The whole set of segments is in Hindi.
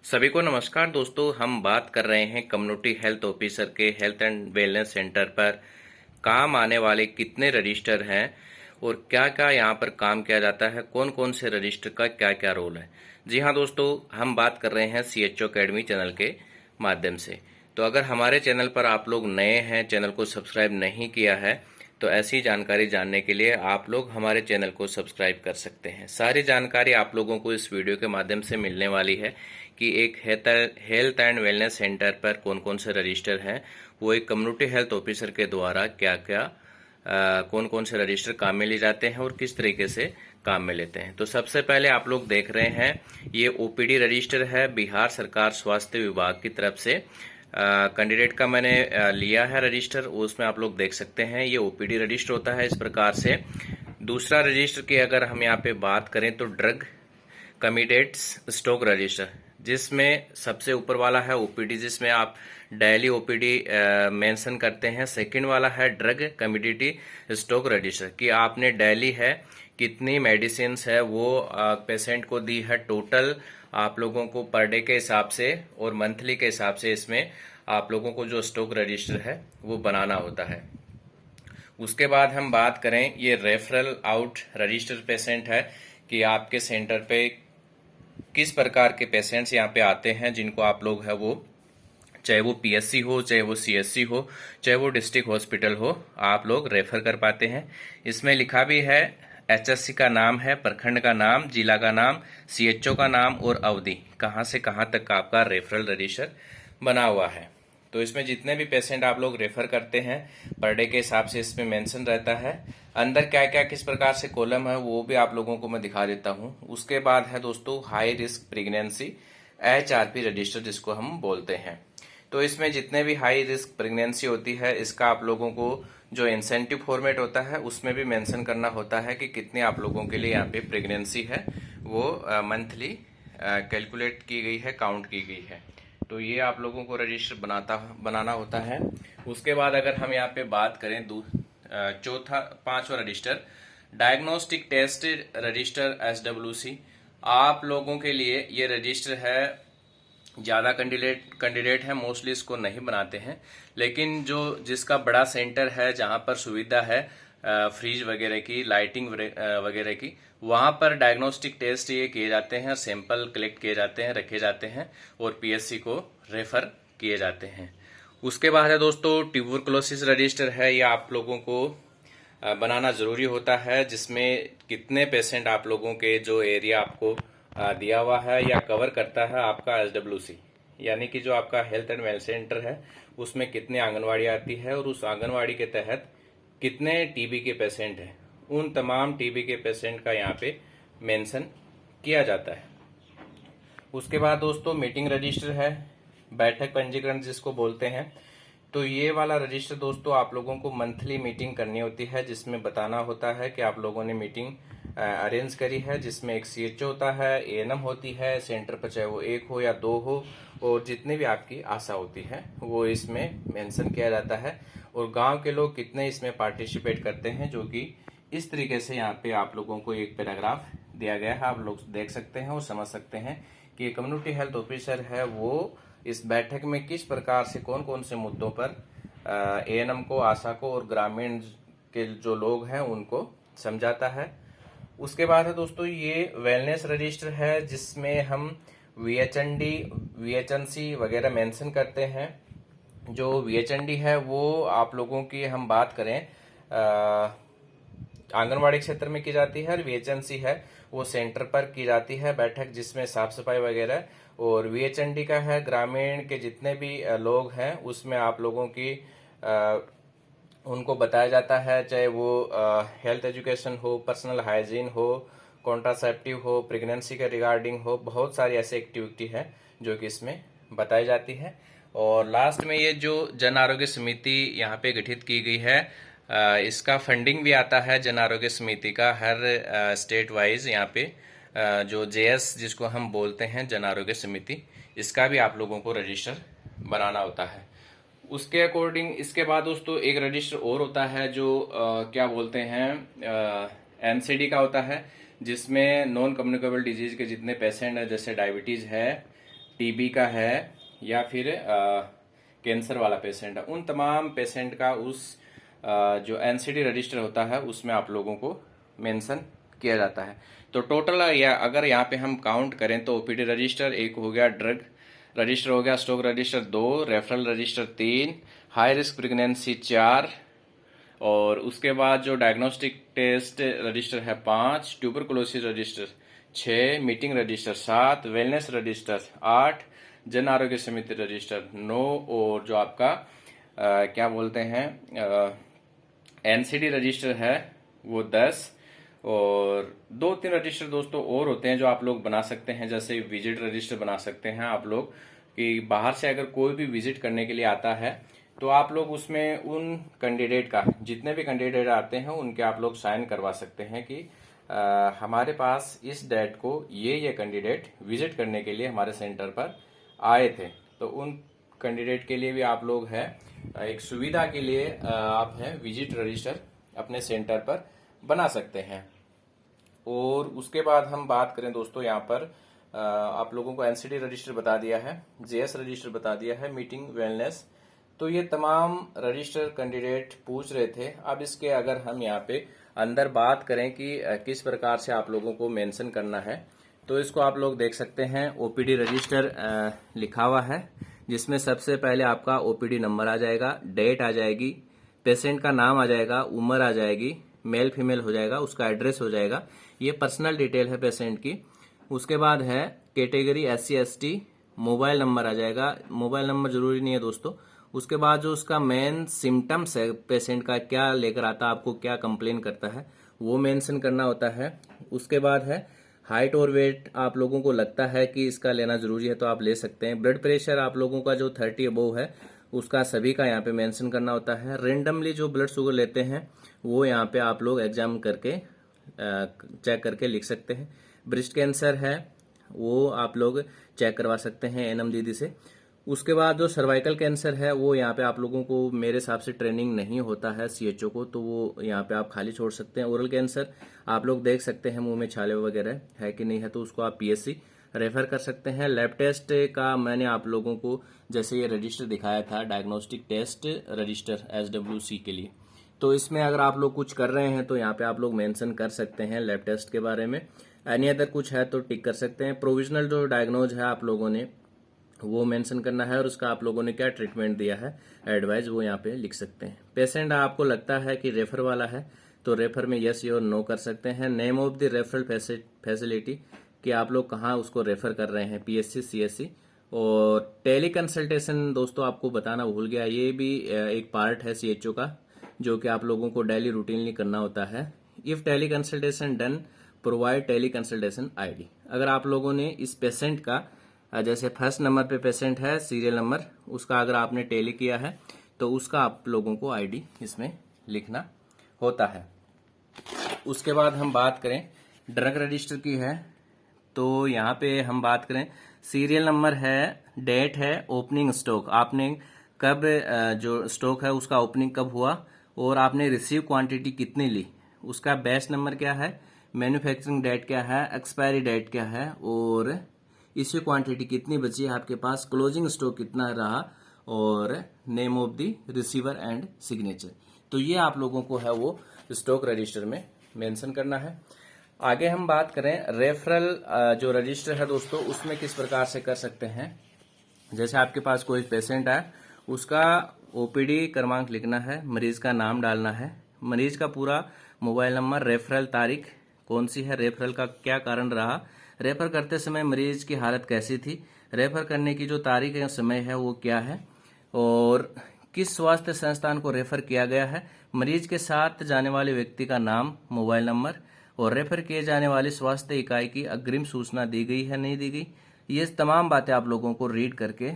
सभी को नमस्कार दोस्तों। हम बात कर रहे हैं कम्युनिटी हेल्थ ऑफिसर के हेल्थ एंड वेलनेस सेंटर पर काम आने वाले कितने रजिस्टर हैं और क्या क्या यहाँ पर काम किया जाता है, कौन कौन से रजिस्टर का क्या क्या रोल है। जी हाँ दोस्तों, हम बात कर रहे हैं CHO अकेडमी चैनल के माध्यम से। तो अगर हमारे चैनल पर आप लोग नए हैं, चैनल को सब्सक्राइब नहीं किया है, तो ऐसी जानकारी जानने के लिए आप लोग हमारे चैनल को सब्सक्राइब कर सकते हैं। सारी जानकारी आप लोगों को इस वीडियो के माध्यम से मिलने वाली है कि एक हेल्थ एंड वेलनेस सेंटर पर कौन कौन से रजिस्टर हैं, वो एक कम्युनिटी हेल्थ ऑफिसर के द्वारा क्या क्या कौन कौन से रजिस्टर काम में लिए जाते हैं और किस तरीके से काम में लेते हैं। तो सबसे पहले आप लोग देख रहे हैं ये OPD रजिस्टर है, बिहार सरकार स्वास्थ्य विभाग की तरफ से कैंडिडेट का मैंने लिया है रजिस्टर। उसमें आप लोग देख सकते हैं ये OPD रजिस्टर होता है इस प्रकार से। दूसरा रजिस्टर की अगर हम यहाँ पे बात करें तो ड्रग कमीडेट्स स्टॉक रजिस्टर, जिसमें सबसे ऊपर वाला है OPD, जिसमें आप डेली OPD मेंशन करते हैं। सेकंड वाला है ड्रग कमिडिटी स्टॉक रजिस्टर कि आपने डेली है कितनी मेडिसिन है वो पेशेंट को दी है, टोटल आप लोगों को पर डे के हिसाब से और मंथली के हिसाब से इसमें आप लोगों को जो स्टॉक रजिस्टर है वो बनाना होता है। उसके बाद हम बात करें ये रेफरल आउट रजिस्टर पेशेंट है कि आपके सेंटर पे किस प्रकार के पेशेंट्स यहाँ पे आते हैं, जिनको आप लोग है वो चाहे वो PSC हो, चाहे वो CSC हो, चाहे वो डिस्ट्रिक्ट हॉस्पिटल हो, आप लोग रेफर कर पाते हैं। इसमें लिखा भी है HSC का नाम है, प्रखंड का नाम, जिला का नाम, CHO का नाम और अवधि, कहाँ से कहाँ तक का आपका रेफरल रजिस्टर बना हुआ है। तो इसमें जितने भी पेशेंट आप लोग रेफर करते हैं पर डे के हिसाब से इसमें मेंशन रहता है। अंदर क्या क्या किस प्रकार से कॉलम है वो भी आप लोगों को मैं दिखा देता हूँ। उसके बाद है दोस्तों high risk pregnancy HRP register, जिसको हम बोलते हैं। तो इसमें जितने भी हाई रिस्क प्रेगनेंसी होती है इसका आप लोगों को जो इंसेंटिव फॉर्मेट होता है उसमें भी मेंशन करना होता है कि कितने आप लोगों के लिए यहाँ पे प्रेगनेंसी है वो मंथली कैलकुलेट की गई है, काउंट की गई है। तो ये आप लोगों को रजिस्टर बनाना होता है। उसके बाद अगर हम यहाँ पे बात करें चौथा पांचवा register diagnostic test register SWC, आप लोगों के लिए ये रजिस्टर है। ज़्यादा कैंडिडेट है मोस्टली इसको नहीं बनाते हैं, लेकिन जो जिसका बड़ा सेंटर है जहाँ पर सुविधा है फ्रीज वगैरह की, लाइटिंग वगैरह की, वहाँ पर डायग्नोस्टिक टेस्ट ये किए जाते हैं, सैंपल कलेक्ट किए जाते हैं, रखे जाते हैं और PSC को रेफर किए जाते हैं। उसके बाद है दोस्तों ट्यूबरकुलोसिस रजिस्टर है, ये आप लोगों को बनाना जरूरी होता है, जिसमें कितने पेशेंट आप लोगों के जो एरिया आपको दिया हुआ है या कवर करता है आपका SWC, यानी कि जो आपका हेल्थ एंड वेलनेस सेंटर है उसमें कितने आंगनवाड़ी आती है और उस आंगनवाड़ी के तहत कितने TB के पेशेंट हैं, उन तमाम TB के पेशेंट का यहाँ पे मेंशन किया जाता है। उसके बाद दोस्तों मीटिंग रजिस्टर है, बैठक पंजीकरण जिसको बोलते हैं। तो ये वाला रजिस्टर दोस्तों आप लोगों को मंथली मीटिंग करनी होती है, जिसमें बताना होता है कि आप लोगों ने मीटिंग अरेंज करी है, जिसमें एक CHO होता है, ANM होती है सेंटर पर, चाहे वो एक हो या दो हो, और जितनी भी आपकी आशा होती है वो इसमें मेंशन किया जाता है, और गांव के लोग कितने इसमें पार्टिसिपेट करते हैं, जो कि इस तरीके से यहाँ पे आप लोगों को एक पैराग्राफ दिया गया है। आप लोग देख सकते हैं और समझ सकते हैं कि कम्युनिटी हेल्थ ऑफिसर है वो इस बैठक में किस प्रकार से कौन कौन से मुद्दों पर ANM को, आशा को और ग्रामीण के जो लोग हैं उनको समझाता है। उसके बाद है दोस्तों ये वेलनेस रजिस्टर है, जिसमें हम VHND VHNC वगैरह मेंशन करते हैं। जो VHND है वो आप लोगों की हम बात करें आंगनवाड़ी क्षेत्र में की जाती है, और VHNC है वो सेंटर पर की जाती है बैठक, जिसमें साफ सफाई वगैरह, और VHND का है ग्रामीण के जितने भी लोग हैं उसमें आप लोगों की उनको बताया जाता है, चाहे वो हेल्थ एजुकेशन हो, पर्सनल हाइजीन हो, कॉन्ट्रासेप्टिव हो, प्रेगनेंसी के रिगार्डिंग हो, बहुत सारी ऐसी एक्टिविटी है जो कि इसमें बताई जाती है। और लास्ट में ये जो जन आरोग्य समिति यहाँ पे गठित की गई है, इसका फंडिंग भी आता है जन आरोग्य समिति का हर स्टेट वाइज। यहाँ पे जो JS जिसको हम बोलते हैं जन आरोग्य समिति, इसका भी आप लोगों को रजिस्टर बनाना होता है। उसके अकॉर्डिंग इसके बाद दोस्तों एक रजिस्टर और होता है जो क्या बोलते हैं NCD का होता है, जिसमें नॉन कम्युनिकेबल डिजीज के जितने पेशेंट है, जैसे डायबिटीज है, टीबी का है या फिर कैंसर वाला पेशेंट है, उन तमाम पेशेंट का उस जो एनसीडी रजिस्टर होता है उसमें आप लोगों को मेंशन किया जाता है। तो टोटल या अगर यहाँ पे हम काउंट करें तो ओपीडी रजिस्टर एक हो गया, ड्रग रजिस्टर हो गया, stock register 2, referral register 3, high risk pregnancy 4, और उसके बाद जो डायग्नोस्टिक टेस्ट रजिस्टर है 5, tuberculosis register 6, meeting register 7, wellness register 8, Jan Arogya समिति रजिस्टर 9, और जो आपका क्या बोलते हैं एनसीडी रजिस्टर है वो 10, और 2-3 रजिस्टर दोस्तों और होते हैं जो आप लोग बना सकते हैं, जैसे विजिट रजिस्टर बना सकते हैं आप लोग कि बाहर से अगर कोई भी विजिट करने के लिए आता है तो आप लोग उसमें उन कैंडिडेट का, जितने भी कैंडिडेट आते हैं उनके आप लोग साइन करवा सकते हैं कि हमारे पास इस डेट को ये कैंडिडेट विजिट करने के लिए हमारे सेंटर पर आए थे। तो उन कैंडिडेट के लिए भी आप लोग है एक सुविधा के लिए आप है विजिट रजिस्टर अपने सेंटर पर बना सकते हैं। और उसके बाद हम बात करें दोस्तों, यहाँ पर आप लोगों को एनसीडी रजिस्टर बता दिया है, जेएस रजिस्टर बता दिया है, मीटिंग वेलनेस, तो ये तमाम रजिस्टर कैंडिडेट पूछ रहे थे। अब इसके अगर हम यहाँ पे अंदर बात करें कि किस प्रकार से आप लोगों को मेंशन करना है, तो इसको आप लोग देख सकते हैं। ओपीडी रजिस्टर लिखा हुआ है जिसमें सबसे पहले आपका ओपीडी नंबर आ जाएगा, डेट आ जाएगी, पेशेंट का नाम आ जाएगा, उम्र आ जाएगी, मेल फीमेल हो जाएगा, उसका एड्रेस हो जाएगा, ये पर्सनल डिटेल है पेशेंट की। उसके बाद है category SC ST, mobile number आ जाएगा, मोबाइल नंबर जरूरी नहीं है दोस्तों। उसके बाद जो उसका मेन सिम्टम्स है पेशेंट का, क्या लेकर आता है, आपको क्या कंप्लेन करता है, वो मेंशन करना होता है। उसके बाद है हाइट और वेट, आप लोगों को लगता है कि इसका लेना जरूरी है तो आप ले सकते हैं। ब्लड प्रेशर आप लोगों का जो 30 अबोव है उसका सभी का यहाँ पे मेंशन करना होता है। रेंडमली जो ब्लड शुगर लेते हैं वो यहाँ पे आप लोग एग्जाम करके चेक करके लिख सकते हैं। ब्रेस्ट कैंसर है वो आप लोग चेक करवा सकते हैं एनएम दीदी से। उसके बाद जो सर्वाइकल कैंसर है वो यहाँ पे आप लोगों को मेरे हिसाब से ट्रेनिंग नहीं होता है CHO को, तो वो यहाँ पे आप खाली छोड़ सकते हैं। ओरल कैंसर आप लोग देख सकते हैं मुंह में छाले वगैरह है कि नहीं है, तो उसको आप PSC रेफर कर सकते हैं। लैब टेस्ट का मैंने आप लोगों को जैसे ये रजिस्टर दिखाया था, डायग्नोस्टिक टेस्ट रजिस्टर SWC के लिए, तो इसमें अगर आप लोग कुछ कर रहे हैं तो यहाँ पे आप लोग मेंशन कर सकते हैं लैब टेस्ट के बारे में। एनी अदर कुछ है तो टिक कर सकते हैं। प्रोविजनल जो डायग्नोज है आप लोगों ने वो मेंशन करना है, और उसका आप लोगों ने क्या ट्रीटमेंट दिया है एडवाइस वो यहाँ पे लिख सकते हैं। पेशेंट आपको लगता है कि रेफर वाला है तो रेफर में यस या नो कर सकते हैं। Name of the referral facility कि आप लोग कहाँ उसको रेफर कर रहे हैं, PSC CSC। और टेली कंसल्टेशन दोस्तों आपको बताना भूल गया, ये भी एक पार्ट है CHO का जो कि आप लोगों को डेली रूटीनली करना होता है। If tele consultation done provide tele consultation ID। अगर आप लोगों ने इस पेशेंट का जैसे फर्स्ट नंबर पे पेशेंट है, सीरियल नंबर उसका अगर आपने टेली किया है तो उसका आप लोगों को ID इसमें लिखना होता है। उसके बाद हम बात करें ड्रग रजिस्टर की है, तो यहाँ पे हम बात करें सीरियल नंबर है, डेट है, ओपनिंग स्टॉक, आपने कब जो स्टॉक है उसका ओपनिंग कब हुआ और आपने रिसीव क्वांटिटी कितनी ली, उसका बैच नंबर क्या है, मैन्युफैक्चरिंग डेट क्या है, एक्सपायरी डेट क्या है, और इश्यू क्वांटिटी कितनी बची है आपके पास, क्लोजिंग स्टॉक कितना रहा, और name of the receiver and signature. तो ये आप लोगों को है वो स्टॉक रजिस्टर में मेंशन करना है। आगे हम बात करें रेफरल जो रजिस्टर है दोस्तों उसमें किस प्रकार से कर सकते हैं। जैसे आपके पास कोई पेशेंट है, उसका OPD क्रमांक लिखना है, मरीज का नाम डालना है, मरीज का पूरा मोबाइल नंबर, रेफरल तारीख कौन सी है, रेफरल का क्या कारण रहा, रेफर करते समय मरीज की हालत कैसी थी, रेफर करने की जो तारीख या समय है वो क्या है, और किस स्वास्थ्य संस्थान को रेफर किया गया है, मरीज के साथ जाने वाले व्यक्ति का नाम, मोबाइल नंबर, और रेफर किए जाने वाली स्वास्थ्य इकाई की अग्रिम सूचना दी गई है नहीं दी गई। ये तमाम बातें आप लोगों को रीड करके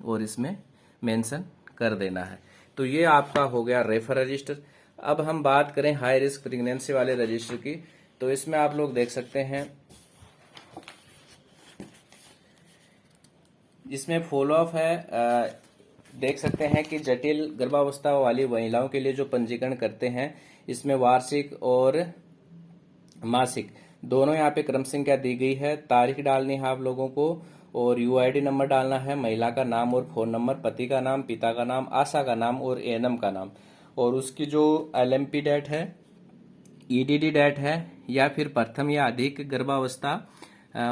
और इसमें मेंशन कर देना है। तो ये आपका हो गया रेफर रजिस्टर। अब हम बात करें हाई रिस्क प्रेगनेंसी वाले रजिस्टर की, तो इसमें आप लोग देख सकते हैं इसमें फॉलो अप है, देख सकते हैं कि जटिल गर्भावस्था वाली महिलाओं के लिए जो पंजीकरण करते हैं इसमें वार्षिक और मासिक दोनों यहाँ पे क्रम संख्या दी गई है, तारीख डालनी है आप लोगों को, और यूआईडी नंबर डालना है, महिला का नाम और फोन नंबर, पति का नाम, पिता का नाम, आशा का नाम और एएनएम का नाम, और उसकी जो एलएमपी डेट है, ईडीडी डेट है, या फिर प्रथम या अधिक गर्भावस्था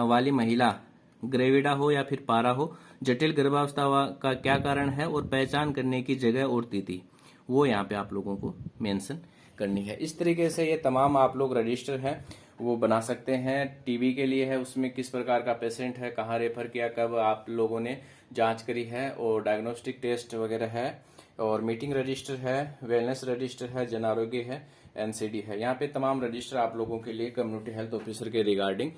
वाली महिला, ग्रेविडा हो या फिर पारा हो, जटिल गर्भावस्था का क्या कारण है और पहचान करने की जगह और तिथि, वो यहाँ पे आप लोगों को मेंशन करनी है। इस तरीके से ये तमाम आप लोग रजिस्टर हैं वो बना सकते हैं। टीबी के लिए है, उसमें किस प्रकार का पेशेंट है, कहाँ रेफर किया, कब आप लोगों ने जांच करी है, और डायग्नोस्टिक टेस्ट वगैरह है, और मीटिंग रजिस्टर है, वेलनेस रजिस्टर है, जन आरोग्य है, एनसीडी है। यहाँ पे तमाम रजिस्टर आप लोगों के लिए कम्युनिटी हेल्थ ऑफिसर के रिगार्डिंग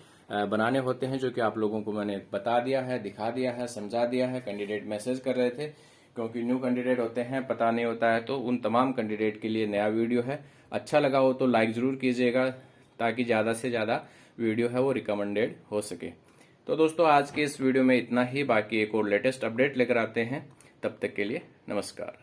बनाने होते हैं, जो कि आप लोगों को मैंने बता दिया है, दिखा दिया है, समझा दिया है। कैंडिडेट मैसेज कर रहे थे क्योंकि न्यू कैंडिडेट होते हैं, पता नहीं होता है, तो उन तमाम कैंडिडेट के लिए नया वीडियो है। अच्छा लगा हो तो लाइक जरूर कीजिएगा ताकि ज़्यादा से ज़्यादा वीडियो है वो रिकमेंडेड हो सके। तो दोस्तों आज के इस वीडियो में इतना ही, बाकी एक और लेटेस्ट अपडेट लेकर आते हैं, तब तक के लिए नमस्कार।